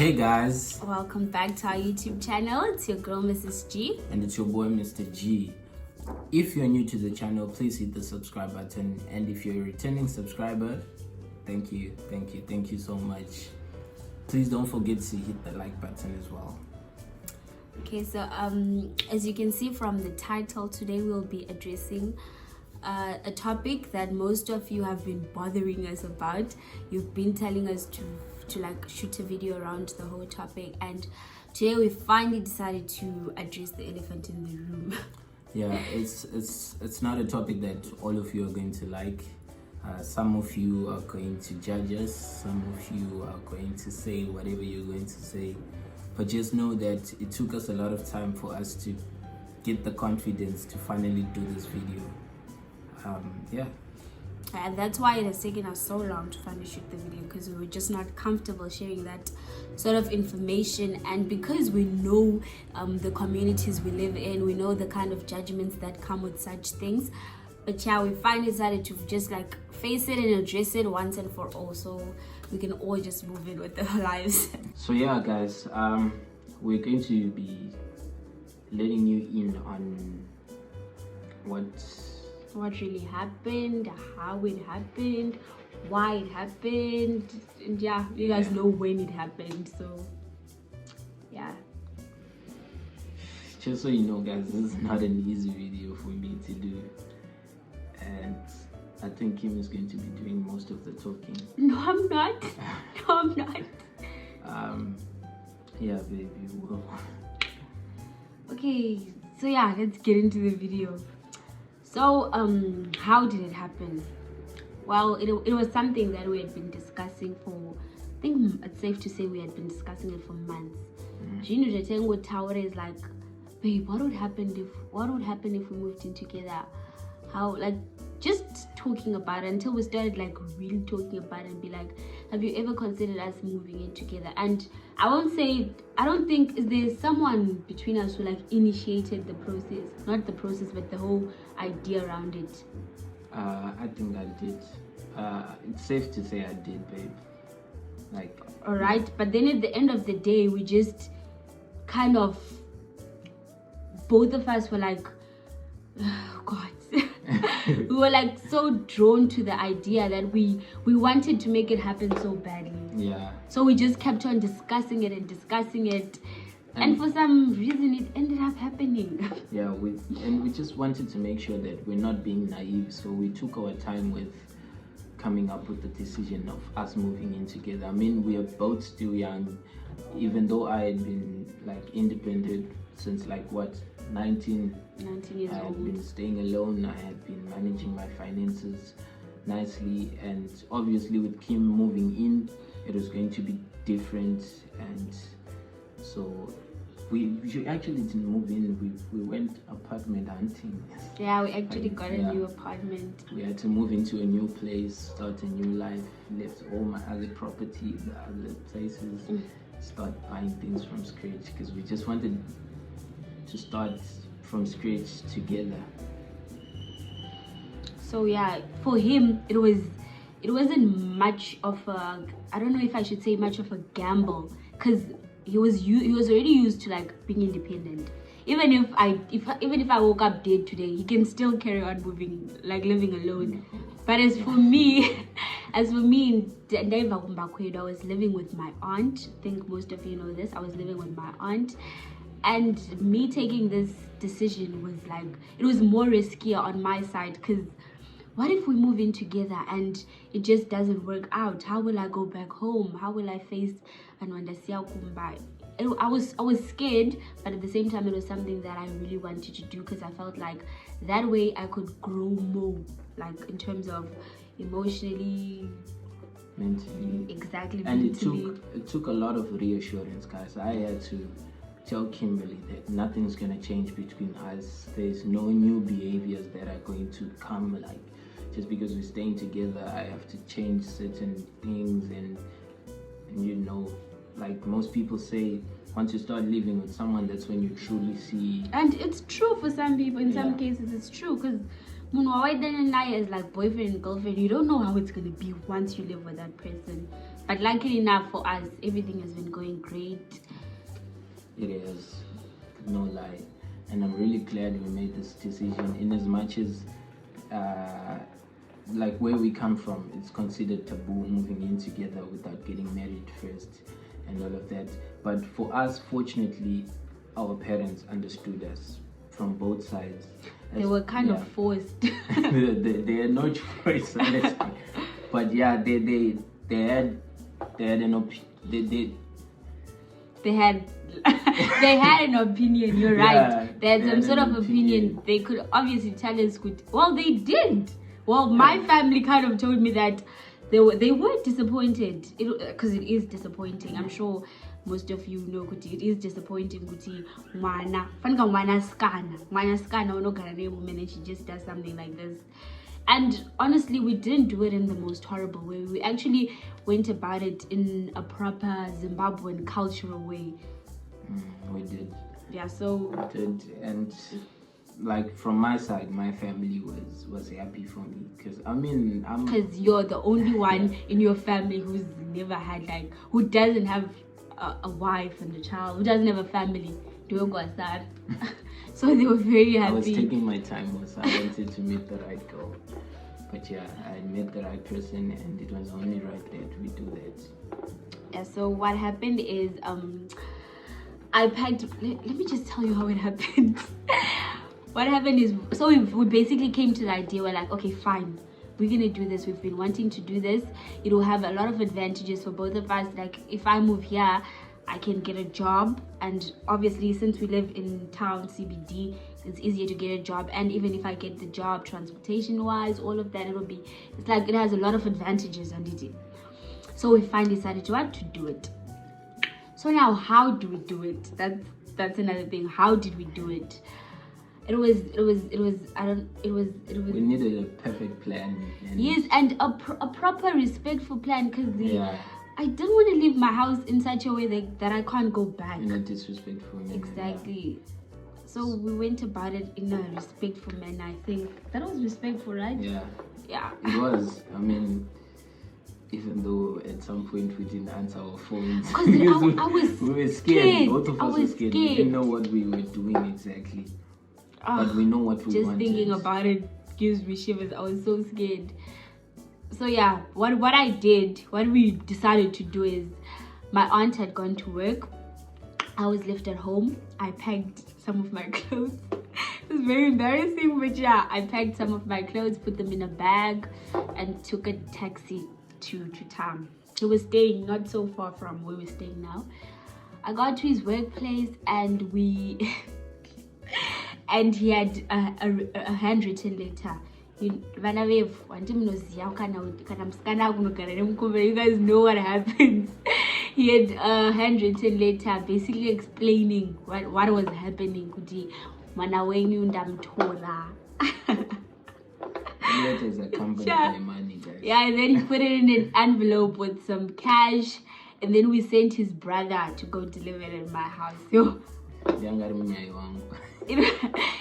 Hey guys, Welcome back to our YouTube channel. It's your girl Mrs. G. and it's your boy Mr. G. If you're new to the channel, please hit the subscribe button, and if you're a returning subscriber, thank you so much. Please don't forget to hit the like button as well. Okay, so as you can see from the title, today we'll be addressing a topic that most of you have been bothering us about. You've been telling us to like shoot a video around the whole topic, and today we finally decided to address the elephant in the room. Yeah, it's not a topic that all of you are going to like. Some of you are going to judge us, some of you are going to say whatever you're going to say, but just know that it took us a lot of time for us to get the confidence to finally do this video. And that's why it has taken us so long to finally shoot the video, because we were just not comfortable sharing that sort of information, and because we know the communities we live in, we know the kind of judgments that come with such things. But yeah, we finally decided to just like face it and address it once and for all, so we can all just move in with our lives. So yeah guys, we're going to be letting you in on what really happened, how it happened, why it happened, and yeah, you guys know when it happened. So yeah, just so you know guys, this is not an easy video for me to do, and I think Kim is going to be doing most of the talking. No, I'm not. No, I'm not. Yeah baby, well. Okay, so yeah, let's get into the video. So how did it happen? Well, it was something that we had been discussing for, I think it's safe to say we had been discussing it for months. Gino Jatengo Tower is like, babe, what would happen if we moved in together? How, like, just talking about it until we started like really talking about it and be like, have you ever considered us moving in together? And I don't think there's someone between us who like initiated the process, not the process but the whole idea around it. I think I did. It's safe to say I did, babe. Like, all right, but then at the end of the day, we just kind of, both of us were like, oh God. We were like so drawn to the idea that we wanted to make it happen so badly. Yeah. So we just kept on discussing it, and for some reason it ended up happening. Yeah, we just wanted to make sure that we're not being naive, so we took our time with coming up with the decision of us moving in together. I mean, we are both still young, even though I had been like independent since like what, 19 years I had old. been staying alone, I had been managing my finances nicely, and obviously with Kim moving in, it was going to be different. And so we actually didn't move in, we went apartment hunting. Yeah, we actually got a new apartment. We had to move into a new place, start a new life, left all my other property, the other places, start buying things from scratch, because we just wanted to start from scratch together. So yeah, for him it wasn't much of a, I don't know if I should say much of a gamble, because he was already used to like being independent. Even if I woke up dead today, he can still carry on living alone. But as for me, I was living with my aunt. I think most of you know this. I was living with my aunt, and me taking this decision was like, it was more riskier on my side, because what if we move in together and it just doesn't work out? How will I go back home? How will I face Anwandasiya Kumba? I was scared, but at the same time it was something that I really wanted to do, because I felt like that way I could grow more, like in terms of emotionally, mentally. Exactly. And mentally. it took a lot of reassurance, guys. I had to tell Kimberly that nothing's gonna change between us. There's no new behaviors that are going to come, like just because we're staying together I have to change certain things, and you know, like most people say, once you start living with someone, that's when you truly see. And it's true for some people. In some cases it's true, because is like boyfriend and girlfriend, you don't know how it's going to be once you live with that person. But luckily enough for us, everything has been going great. It is, no lie. And I'm really glad we made this decision, in as much as like where we come from, it's considered taboo moving in together without getting married first and all of that. But for us, fortunately, our parents understood us from both sides. They were kind of forced. they had no choice, honestly. But yeah, they had an opinion. They had they had an opinion. You're right. Yeah, They had some sort of opinion. They could obviously tell us good. Well, they did. Well, my family kind of told me that they were disappointed, because it is disappointing. I'm sure most of you know kuti it is disappointing kuti mwana skana unogara newoman and she just does something like this. And honestly, we didn't do it in the most horrible way. We actually went about it in a proper Zimbabwean cultural way. We did. Yeah, so We did. And like from my side, my family was happy for me, because I mean, because you're the only one in your family who's never had, like, who doesn't have a wife and a child, who doesn't have a family. So they were very happy. I was taking my time also. I wanted to meet the right girl. But yeah, I met the right person, and it was only right that we do that. Yeah, so what happened is I packed, let me just tell you how it happened. What happened is, so we basically came to the idea, we're like, okay, fine, we're gonna do this. We've been wanting to do this. It will have a lot of advantages for both of us. Like, if I move here, I can get a job, and obviously since we live in town CBD, it's easier to get a job. And even if I get the job, transportation wise, all of that, it's like it has a lot of advantages on it. So we finally decided to do it. So now, how do we do it? That's another thing. How did we do it? It was We needed a perfect plan. Yes, and a proper respectful plan, because I don't want to leave my house in such a way that I can't go back. In a disrespectful manner. Exactly. So we went about it in a respectful manner. I think that was respectful, right? Yeah. Yeah. It was. I mean, even though at some point we didn't answer our phones. Because I was we were scared. Both of I us was were scared. We didn't know what we were doing exactly. But we know what we just wanted. Thinking about it gives me shivers. I was so scared. So yeah, what we decided to do is, my aunt had gone to work. I was left at home. I packed some of my clothes. It was very embarrassing, but yeah, I packed some of my clothes, put them in a bag, and took a taxi to town. He was staying not so far from where we're staying now. I got to his workplace, and and he had a handwritten letter. You guys know what happens. He had a handwritten letter basically explaining what was happening. Letters accompanied by money, guys. Yeah, and then he put it in an envelope with some cash, and then we sent his brother to go deliver it in my house. It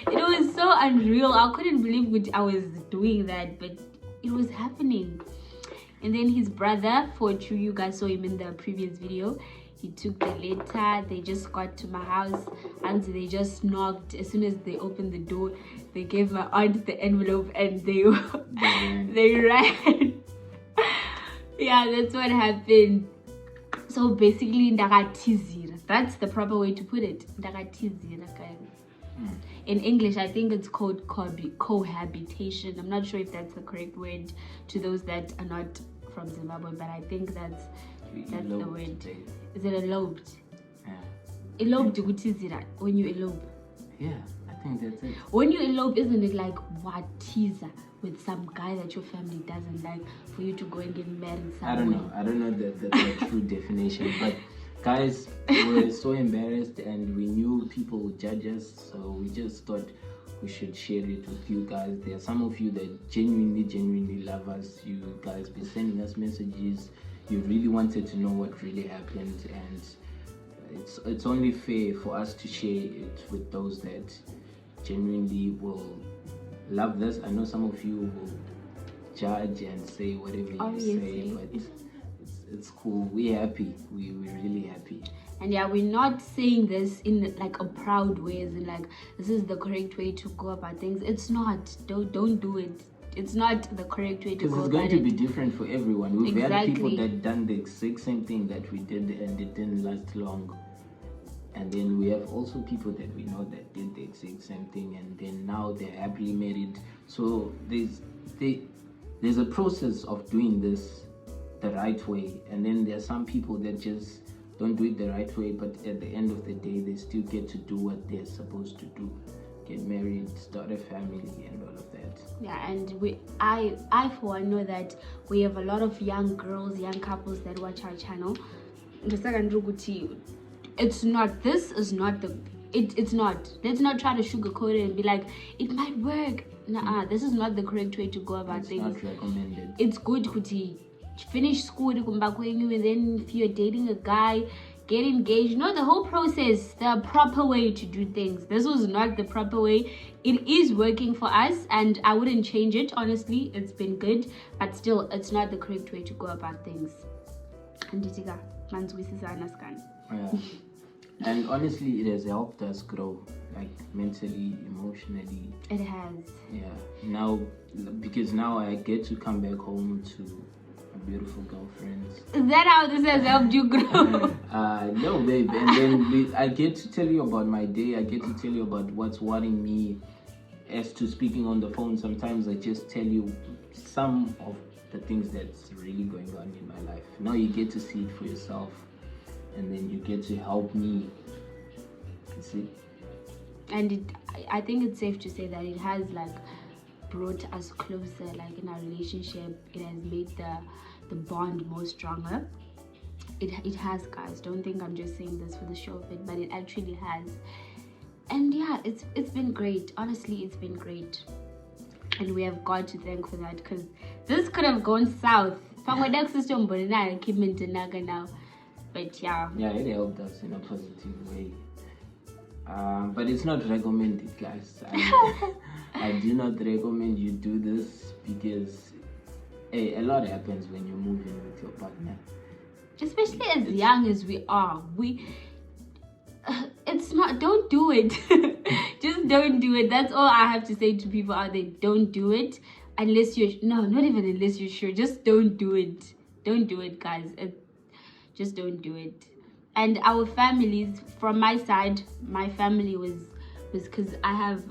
was so unreal. I couldn't believe I was doing that, but it was happening. And then his brother, for true, you guys saw him in the previous video, he took the letter. They just got to my house and they just knocked. As soon as they opened the door, they gave my aunt the envelope and they ran. Yeah, that's what happened. So basically, that's the proper way to put it. In English, I think it's called cohabitation. I'm not sure if that's the correct word to those that are not from Zimbabwe, but I think that's the word. Is it eloped? Yeah. Eloped, when you elope. Yeah, I think that's it. When you elope, isn't it like what teaser with some guy that your family doesn't like, for you to go and get married somewhere? I don't know the true definition, but guys, we were so embarrassed and we knew people would judge us, so we just thought we should share it with you guys. There are some of you that genuinely love us. You guys been sending us messages. You really wanted to know what really happened, and it's only fair for us to share it with those that genuinely will love this. I know some of you will judge and say whatever you say, but it's cool. We're happy. We're really happy. And yeah, we're not saying this in like a proud way, as in like this is the correct way to go about things. It's not. Don't do it. It's not the correct way to go about it. Because it's going to be different for everyone. We've had people Exactly. that done the exact same thing that we did and it didn't last long. And then we have also people that we know that did the exact same thing and then now they're happily married. So there's a process of doing this the right way. And then there are some people that just don't do it the right way, but at the end of the day, they still get to do what they're supposed to do. Get married, start a family and all of that. Yeah, and I for one know that we have a lot of young girls, young couples that watch our channel. It's not, this is not the, it's not. Let's not try to sugarcoat it and be like, it might work. Nah, this is not the correct way to go about things. It's not recommended. It's good to finish school and then if you're dating a guy, get engaged. No, the whole process, the proper way to do things. This was not the proper way. It is working for us and I wouldn't change it, honestly. It's been good, but still, it's not the correct way to go about things. Yeah. And honestly, it has helped us grow, like mentally, emotionally. It has. Yeah. Now, because now I get to come back home to a beautiful girlfriend. Is that how this has helped you grow? No, babe. And then I get to tell you about my day. I get to tell you about what's worrying me. As to speaking on the phone, sometimes I just tell you some of the things that's really going on in my life. Now you get to see it for yourself. And then you get to help me. You see? And I think it's safe to say that it has like brought us closer, like in our relationship. It has made the bond more stronger. It has, guys. Don't think I'm just saying this for the show of it, but it actually has. And yeah, it's been great. Honestly, it's been great. And we have God to thank for that, because this could have gone south. But yeah. Yeah, it helped us in a positive way. But it's not recommended, guys. I do not recommend you do this because a lot happens when you move in with your partner. Especially as young as we are. It's not, don't do it. Just don't do it. That's all I have to say to people out there. Don't do it unless you're, no, not even unless you're sure. Just don't do it. Don't do it, guys. Just don't do it. And our families, from my side, my family was because I have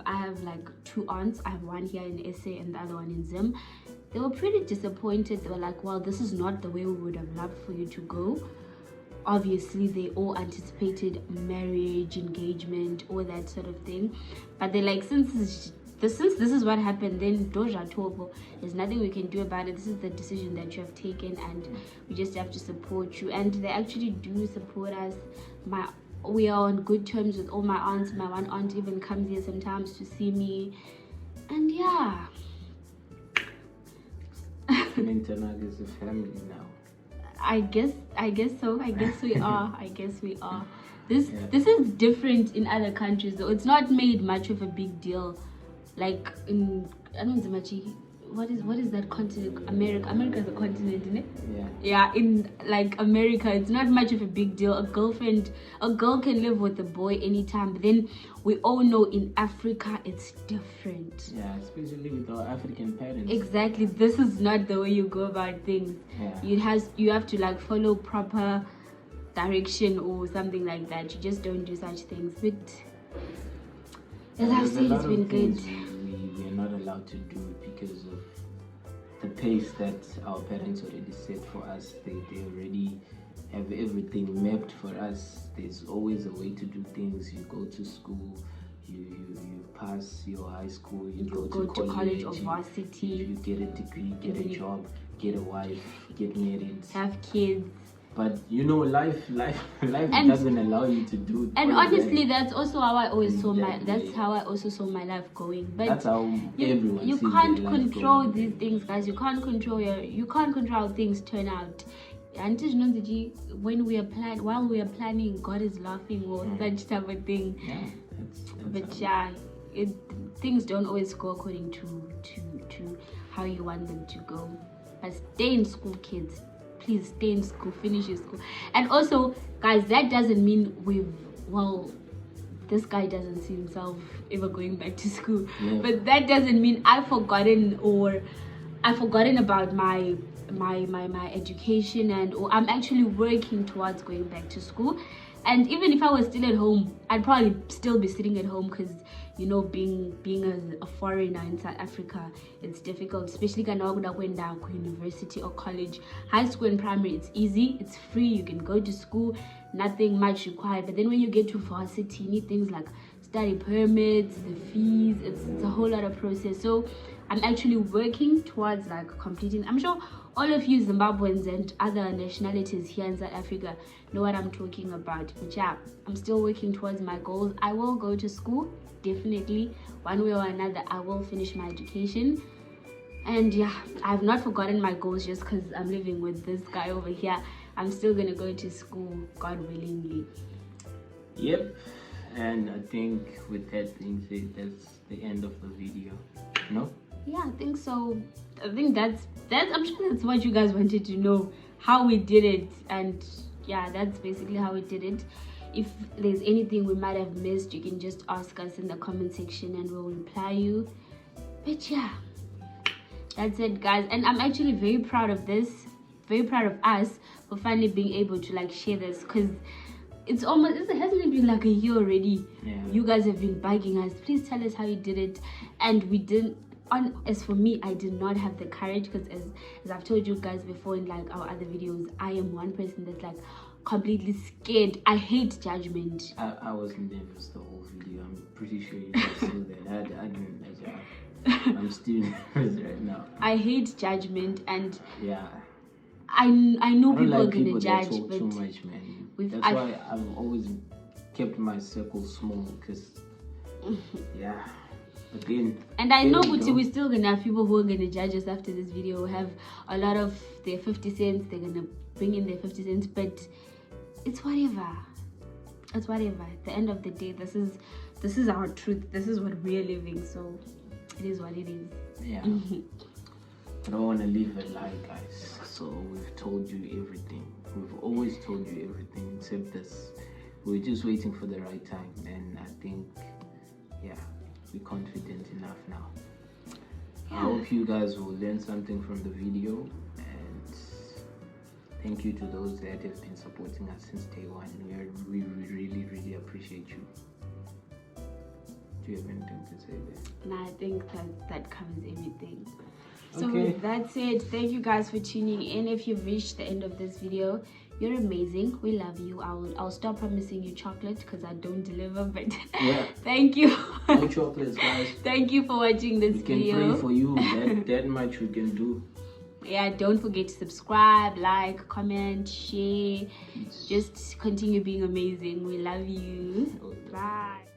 like two aunts. I have one here in SA and the other one in Zim. They were pretty disappointed. They were like, well, this is not the way we would have loved for you to go. Obviously, they all anticipated marriage, engagement, all that sort of thing. But they're like, since this is what happened, then Doja Tobo, there's nothing we can do about it. This is the decision that you have taken and we just have to support you. And they actually do support us. We are on good terms with all my aunts. My one aunt even comes here sometimes to see me. And yeah. Internag is a family now. I guess so. I guess we are. This is different in other countries though. It's not made much of a big deal. Like in what is that continent? America is a continent, isn't it? Yeah, in like America, it's not much of a big deal. A girl can live with a boy anytime, but then we all know in Africa it's different. Yeah, especially with our African parents. Exactly. This is not the way you go about things. Yeah. You have to like follow proper direction or something like that. You just don't do such things. But as I've said, it's been good. We're not allowed to do it because of the pace that our parents already set for us. They already have everything mapped for us. There's always a way to do things. You go to school, you pass your high school, you go to college or varsity, you get a degree, get a job, get a wife, get married, have kids. But you know, life doesn't allow you to do. And honestly, that's also how I always saw my life going. But that's how everyone. You can't control these things, guys. You can't control how things turn out. And when while we are planning, God is laughing or that type of thing. Yeah, things don't always go according to how you want them to go. But stay in school, kids. please stay in school, finish your school. And also, guys, that doesn't mean this guy doesn't see himself ever going back to school. Yeah. But that doesn't mean I've forgotten about my education, or I'm actually working towards going back to school. And even if I was still at home, I'd probably still be sitting at home, because being a foreigner in South Africa, it's difficult, especially when university or college. High school and primary, it's easy, it's free, you can go to school, nothing much required. But then when you get to varsity, you need things like study permits, the fees, it's a whole lot of process. So I'm actually working towards completing. I'm sure all of you Zimbabweans and other nationalities here in South Africa know what I'm talking about. But yeah, I'm still working towards my goals. I will go to school, definitely. One way or another, I will finish my education. And yeah, I've not forgotten my goals just because I'm living with this guy over here. I'm still gonna go to school, God willingly. Yep. And I think with that being said, that's the end of the video. No? Yeah, I think so. I think that's I'm sure that's what you guys wanted to know, how we did it. And yeah, that's basically how we did it. If there's anything we might have missed, you can just ask us in the comment section and we'll reply you. But yeah, that's it, guys. And I'm actually very proud of this, very proud of us for finally being able to share this, because it hasn't even been a year already. Yeah. You guys have been bugging us, please tell us how you did it, and we didn't. As for me, I did not have the courage, because as I've told you guys before in our other videos, I am one person that's completely scared. I hate judgment. I was nervous the whole video. I'm pretty sure you guys saw that. I didn't measure. I'm still nervous right now. I hate judgment, and yeah, I know people are people gonna judge, talk but too much, man. That's why I've always kept my circle small, because yeah. Again, and I know we're still gonna have people who are gonna judge us after this video, have a lot of their 50 cents, they're gonna bring in their 50 cents, but it's whatever. At the end of the day, this is our truth, this is what we're living, so it is what it is. Yeah. I don't want to leave a lie, guys, so we've told you everything. We've always told you everything except this. We're just waiting for the right time, and I think, yeah, we're confident enough now. I hope you guys will learn something from the video, and thank you to those that have been supporting us since day one. We really appreciate you. Do you have anything to say there? Nah, I think that covers everything. So okay. With that said, thank you guys for tuning in. If you've reached the end of this video, you're amazing. We love you. I'll stop promising you chocolate because I don't deliver, but yeah. Thank you. No chocolates, guys. Thank you for watching this video. We can pray for you. That much we can do. Yeah, don't forget to subscribe, like, comment, share. Just continue being amazing. We love you. Bye.